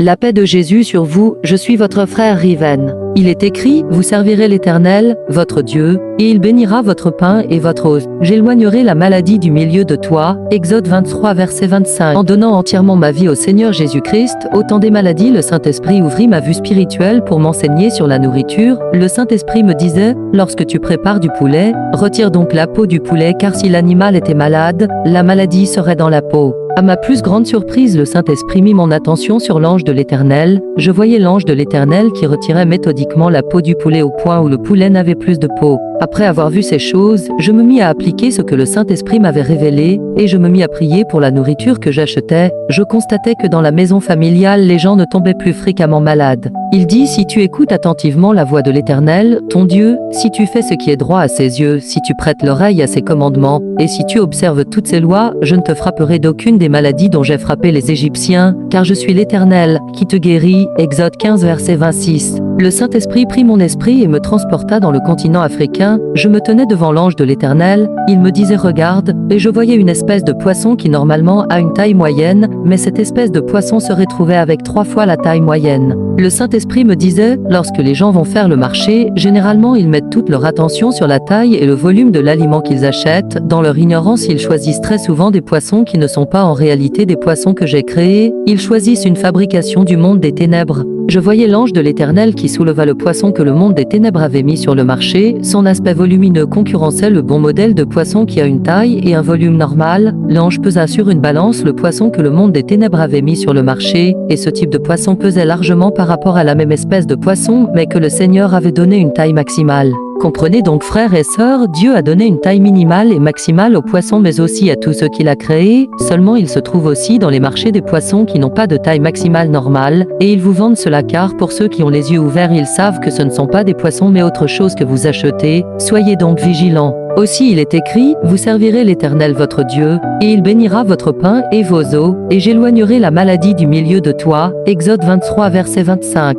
La paix de Jésus sur vous, je suis votre frère Riven. Il est écrit, vous servirez l'Éternel, votre Dieu, et il bénira votre pain et votre eau. J'éloignerai la maladie du milieu de toi. Exode 23 verset 25. En donnant entièrement ma vie au Seigneur Jésus-Christ, au temps des maladies, le Saint-Esprit ouvrit ma vue spirituelle pour m'enseigner sur la nourriture. Le Saint-Esprit me disait, lorsque tu prépares du poulet, retire donc la peau du poulet car si l'animal était malade, la maladie serait dans la peau. À ma plus grande surprise, le Saint-Esprit mit mon attention sur l'ange de l'Éternel. Je voyais l'ange de l'Éternel qui retirait méthodiquement la peau du poulet au point où le poulet n'avait plus de peau. Après avoir vu ces choses, je me mis à appliquer ce que le Saint-Esprit m'avait révélé, et je me mis à prier pour la nourriture que j'achetais. Je constatais que dans la maison familiale, les gens ne tombaient plus fréquemment malades. Il dit, si tu écoutes attentivement la voix de l'Éternel, ton Dieu, si tu fais ce qui est droit à ses yeux, si tu prêtes l'oreille à ses commandements, et si tu observes toutes ses lois, je ne te frapperai d'aucune des maladies dont j'ai frappé les Égyptiens, car je suis l'Éternel, qui te guérit. Exode 15 verset 26. Le Saint-Esprit prit mon esprit et me transporta dans le continent africain. Je me tenais devant l'ange de l'Éternel, il me disait regarde, et je voyais une espèce de poisson qui normalement a une taille moyenne, mais cette espèce de poisson se retrouvait avec 3 fois la taille moyenne. Le Saint-Esprit me disait, lorsque les gens vont faire le marché, généralement ils mettent toute leur attention sur la taille et le volume de l'aliment qu'ils achètent. Dans leur ignorance, ils choisissent très souvent des poissons qui ne sont pas en réalité des poissons que j'ai créés, ils choisissent une fabrication du monde des ténèbres. Je voyais l'ange de l'Éternel qui souleva le poisson que le monde des ténèbres avait mis sur le marché. Son aspect volumineux concurrençait le bon modèle de poisson qui a une taille et un volume normal. L'ange pesa sur une balance le poisson que le monde des ténèbres avait mis sur le marché, et ce type de poisson pesait largement par rapport à la même espèce de poisson, mais que le Seigneur avait donné une taille maximale. Comprenez donc frères et sœurs, Dieu a donné une taille minimale et maximale aux poissons mais aussi à tous ceux qu'il a créés, seulement il se trouve aussi dans les marchés des poissons qui n'ont pas de taille maximale normale, et ils vous vendent cela car pour ceux qui ont les yeux ouverts ils savent que ce ne sont pas des poissons mais autre chose que vous achetez, soyez donc vigilants. Aussi il est écrit, vous servirez l'Éternel votre Dieu, et il bénira votre pain et vos eaux, et j'éloignerai la maladie du milieu de toi. Exode 23 verset 25.